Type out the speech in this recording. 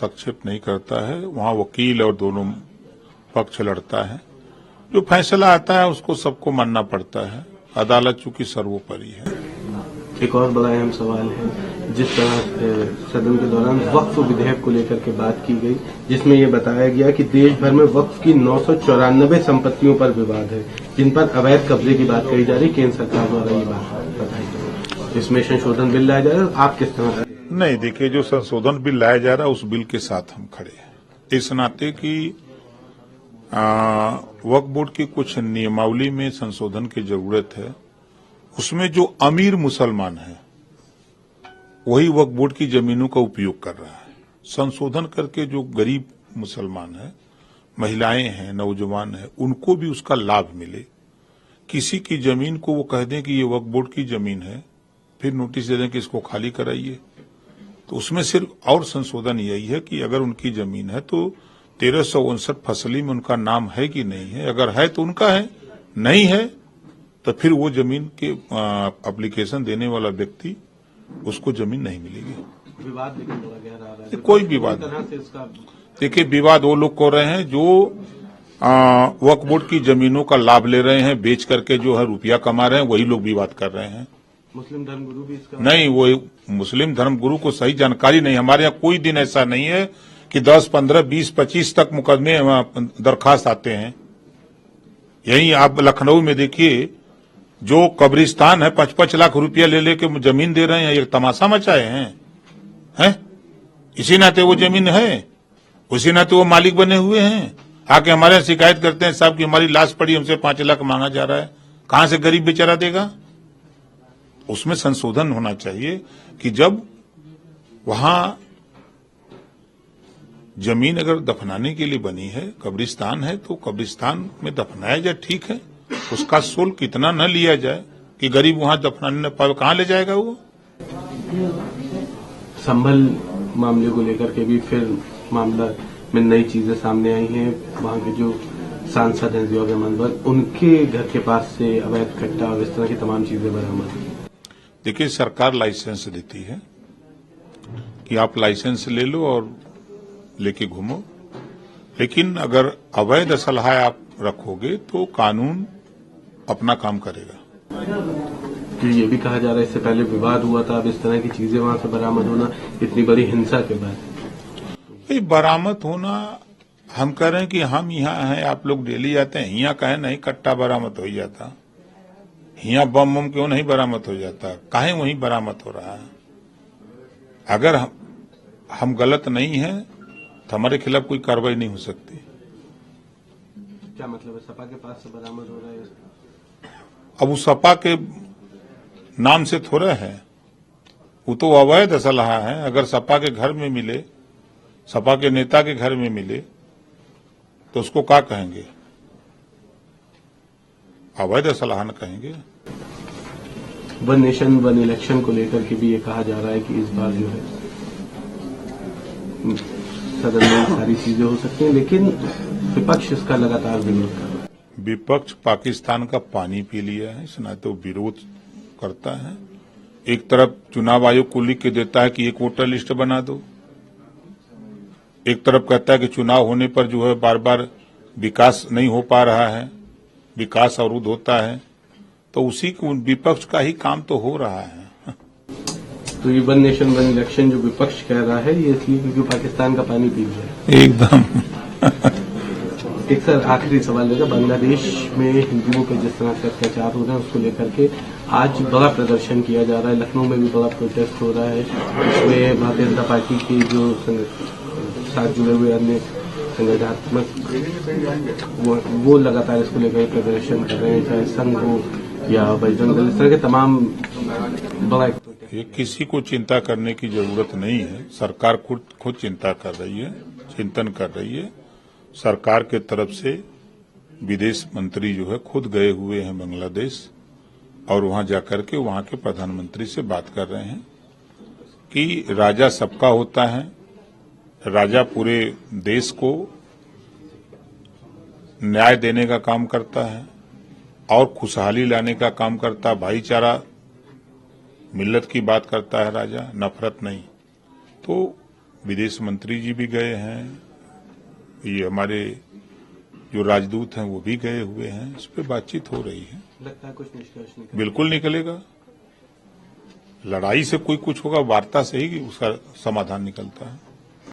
हस्तक्षेप नहीं करता है। वहां वकील और दोनों पक्ष लड़ता है। जो फैसला आता है उसको सबको मानना पड़ता है। अदालत चूंकि सर्वोपरि है। एक और बड़ा अहम सवाल है, जिस तरह सदन के दौरान वक्फ विधेयक को लेकर के बात की गई, जिसमें ये बताया गया कि देश भर में वक्फ की 994 संपत्तियों पर विवाद है, जिन पर अवैध कब्जे की बात कही जा रही। केंद्र सरकार द्वारा ये बात बताई गई। इसमें संशोधन बिल लाया जा रहा है। आप किस तरह? नहीं, देखिए, जो संशोधन बिल लाया जा रहा है उस बिल के साथ हम खड़े हैं, इस नाते कि वक्फ बोर्ड की कुछ नियमावली में संशोधन की जरूरत है। उसमें जो अमीर मुसलमान है वही वक्फ बोर्ड की जमीनों का उपयोग कर रहा है। संशोधन करके जो गरीब मुसलमान है, महिलाएं हैं, नौजवान हैं, उनको भी उसका लाभ मिले। किसी की जमीन को वो कह दें कि ये वक्फ बोर्ड की जमीन है, फिर नोटिस दे दें कि इसको खाली कराइए। तो उसमें सिर्फ और संशोधन यही है कि अगर उनकी जमीन है तो 1359 फसली में उनका नाम है कि नहीं है। अगर है तो उनका है, नहीं है तो फिर वो जमीन के एप्लीकेशन देने वाला व्यक्ति उसको जमीन नहीं मिलेगी। विवाद लेकिन बड़ा गहरा आ रहा है। कोई विवाद नहीं। देखिए, विवाद वो लोग कर रहे हैं जो वक्फ बोर्ड की जमीनों का लाभ ले रहे हैं, बेच करके जो है रुपया कमा रहे हैं, वही लोग विवाद कर रहे हैं। मुस्लिम धर्मगुरु भी इसका नहीं, वो मुस्लिम धर्मगुरु को सही जानकारी नहीं। हमारे यहाँ कोई दिन ऐसा नहीं है कि 10, 15, 20, 25 तक मुकदमे दरखास्त आते हैं। यही आप लखनऊ में देखिए, जो कब्रिस्तान है 5-5 लाख रुपया ले लेके जमीन दे रहे हैं, एक तमाशा मचाए हैं। इसी नाते वो जमीन है, उसी नाते वो मालिक बने हुए हैं। आके हमारे यहाँ शिकायत करते हैं, साहब कि हमारी लाश पड़ी, हमसे 5 लाख मांगा जा रहा है। कहां से गरीब बेचारा देगा? उसमें संशोधन होना चाहिए कि जब वहां जमीन अगर दफनाने के लिए बनी है, कब्रिस्तान है, तो कब्रिस्तान में दफनाया जाए, ठीक है। उसका शुल्क इतना न लिया जाए कि गरीब वहां दफनाने न पाए। कहां ले जाएगा वो? संभल मामले को लेकर के भी फिर मामला में नई चीजें सामने आई हैं। वहां के जो सांसद हैं जिया रहमान, उनके घर के पास से अवैध कट्टा और इस तरह की तमाम चीजें बरामद। देखिए, सरकार लाइसेंस देती है कि आप लाइसेंस ले लो और लेके घूमो, लेकिन अगर अवैध असलहा आप रखोगे तो कानून अपना काम करेगा। तो ये भी कहा जा रहा है, इससे पहले विवाद हुआ था, अब इस तरह की चीजें वहां से बरामद होना इतनी बड़ी हिंसा के बाद। बरामद होना, हम कह रहे हैं कि हम यहाँ हैं, आप लोग डेली आते हैं, यहाँ कहे नहीं कट्टा बरामद हो जाता, यहाँ बम क्यों नहीं बरामद हो जाता, काहे वहीं बरामद हो रहा है। अगर हम गलत नहीं हैं तो हमारे खिलाफ कोई कार्रवाई नहीं हो सकती। क्या मतलब है, सपा के पास से बरामद हो रहा है? अब उस सपा के नाम से थोड़ा है, वो तो अवैध असलहा है। अगर सपा के घर में मिले, सपा के नेता के घर में मिले तो उसको क्या कहेंगे? अवैध असलहा न कहेंगे। वन नेशन वन इलेक्शन को लेकर के भी ये कहा जा रहा है कि इस बार जो है सदन में सारी चीजें हो सकती हैं, लेकिन विपक्ष इसका लगातार विरोध कर रहा है। विपक्ष पाकिस्तान का पानी पी लिया है, इस नाते वो विरोध करता है। एक तरफ चुनाव आयोग को लिख के देता है कि एक वोटर लिस्ट बना दो, एक तरफ कहता है कि चुनाव होने पर जो है बार बार विकास नहीं हो पा रहा है, विकास अवरुद्ध होता है। तो उसी को विपक्ष का ही काम तो हो रहा है। तो ये वन नेशन वन इलेक्शन जो विपक्ष कह रहा है, ये इसलिए क्योंकि पाकिस्तान का पानी पी रहा है। एकदम। एक सर आखिरी सवाल रहेगा, बांग्लादेश में हिंदुओं के जिस तरह से अत्याचार हो रहे हैं उसको लेकर के आज बड़ा प्रदर्शन किया जा रहा है। लखनऊ में भी बड़ा प्रोटेस्ट हो रहा है। इसमें भारतीय जनता पार्टी की जो साथ जुड़े हुए अन्य संगठनात्मक वो लगातार इसको लेकर प्रदर्शन कर रहे हैं, चाहे संघ हो या बजरंग दल, इस तरह के तमाम बड़ा। ये किसी को चिंता करने की जरूरत नहीं है। सरकार खुद चिंता कर रही है, चिंतन कर रही है। सरकार के तरफ से विदेश मंत्री जो है खुद गए हुए हैं बांग्लादेश, और वहां जाकर के वहां के प्रधानमंत्री से बात कर रहे हैं कि राजा सबका होता है, राजा पूरे देश को न्याय देने का काम करता है और खुशहाली लाने का काम करता है। भाईचारा, मिल्लत की बात करता है राजा, नफरत नहीं। तो विदेश मंत्री जी भी गए हैं, ये हमारे जो राजदूत हैं वो भी गए हुए हैं, इस पे बातचीत हो रही है। लगता है कुछ निष्कर्ष निकल बिल्कुल निकलेगा। लड़ाई से कोई कुछ होगा, वार्ता से ही उसका समाधान निकलता है।